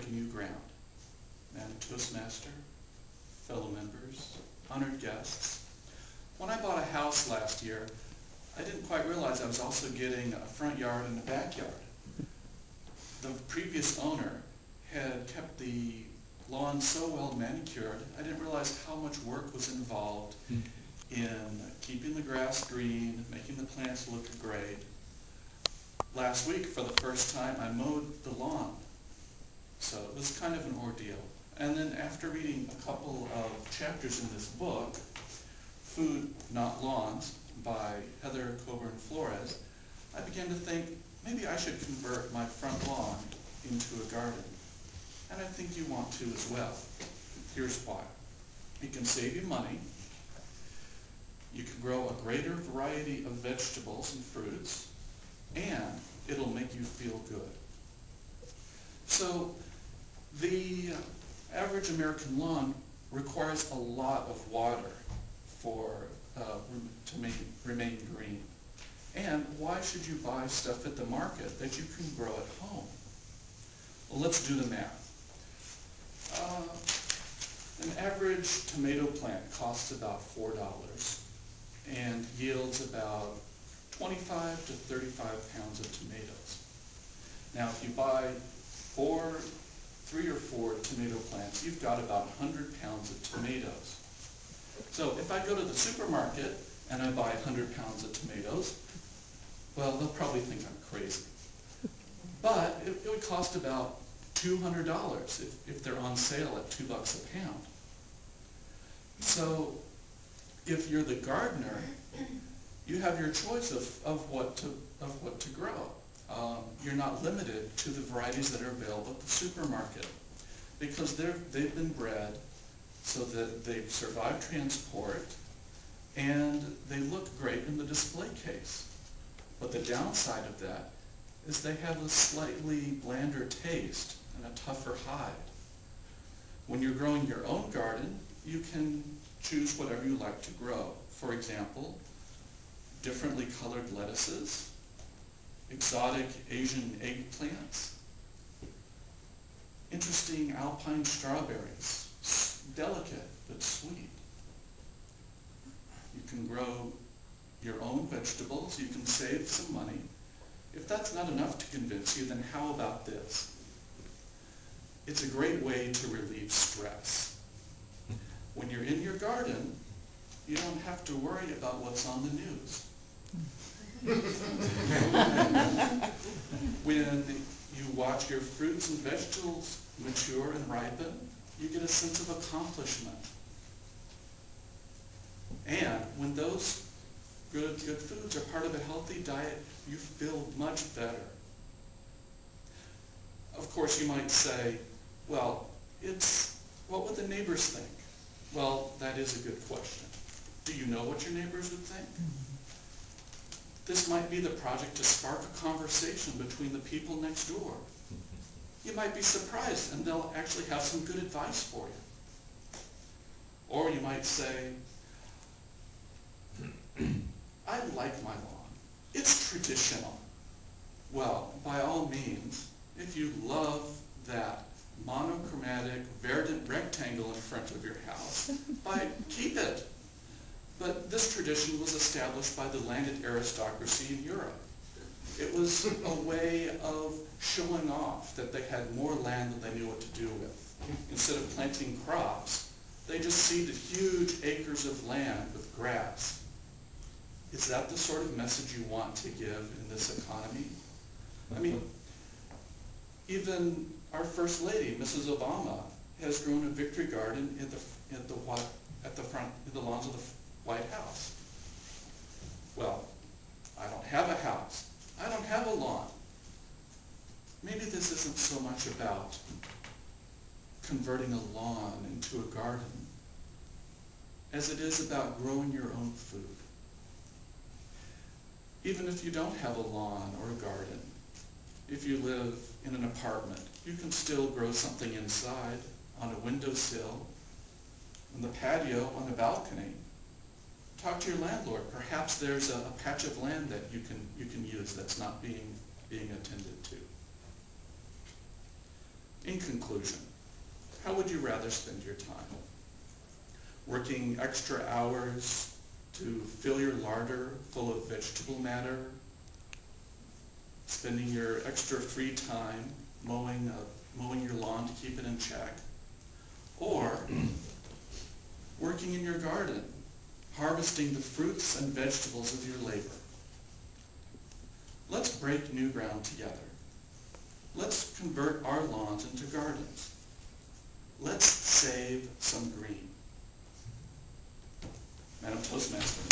breaking new ground. Madam Toastmaster, fellow members, honored guests. When I bought a house last year, I didn't quite realize I was also getting a front yard and a backyard. The previous owner had kept the lawn so well manicured, I didn't realize how much work was involved in keeping the grass green, making the plants look great. Last week, for the first time, I mowed the lawn. So it was kind of an ordeal. And then after reading a couple of chapters in this book, Food, Not Lawns, by Heather Coburn Flores, I began to think, maybe I should convert my front lawn into a garden. And I think you want to as well. Here's why. It can save you money. You can grow a greater variety of vegetables and fruits, and it'll make you feel good. So the average American lawn requires a lot of water to remain green. And why should you buy stuff at the market that you can grow at home? Well, let's do the math. An average tomato plant costs about $4 and yields about 25 to 35 pounds of tomatoes. Now, if you buy 3 or 4 tomato plants, you've got about 100 pounds of tomatoes. So if I go to the supermarket and I buy 100 pounds of tomatoes, well, they'll probably think I'm crazy. But it would cost about $200 if they're on sale at $2 a pound. So if you're the gardener, you have your choice of what to grow. You're not limited to the varieties that are available at the supermarket because they've been bred so that they've survived transport and they look great in the display case. But the downside of that is they have a slightly blander taste and a tougher hide. When you're growing your own garden, you can choose whatever you like to grow. For example, differently colored lettuces, exotic Asian eggplants, interesting alpine strawberries, delicate but sweet. You can grow your own vegetables, you can save some money. If that's not enough to convince you, then how about this? It's a great way to relieve stress. When you're in your garden, you don't have to worry about what's on the news. When you watch your fruits and vegetables mature and ripen, you get a sense of accomplishment. And when those good foods are part of a healthy diet, you feel much better. Of course, you might say, well, what would the neighbors think? Well, that is a good question. Do you know what your neighbors would think? This might be the project to spark a conversation between the people next door. You might be surprised and they'll actually have some good advice for you. Or you might say, I like my lawn. It's traditional. Well, by all means, if you love that monochromatic, verdant rectangle in front of your house, keep it. But this tradition was established by the landed aristocracy in Europe. It was a way of showing off that they had more land than they knew what to do with. Instead of planting crops, they just seeded huge acres of land with grass. Is that the sort of message you want to give in this economy? I mean, even our First Lady, Mrs. Obama, has grown a victory garden at the front, in the lawns of the White House. Well, I don't have a house. I don't have a lawn. Maybe this isn't so much about converting a lawn into a garden as it is about growing your own food. Even if you don't have a lawn or a garden, if you live in an apartment, you can still grow something inside, on a windowsill, on the patio, on the balcony. Talk to your landlord. Perhaps there's a patch of land that you can use that's not being attended to. In In conclusion, how would you rather spend your time? Working extra hours to fill your larder full of vegetable matter? Spending your extra free time mowing your lawn to keep it in check? Or working in your garden, harvesting the fruits and vegetables of your labor? Let's break new ground together. Let's convert our lawns into gardens. Let's save some green. Madam Toastmaster.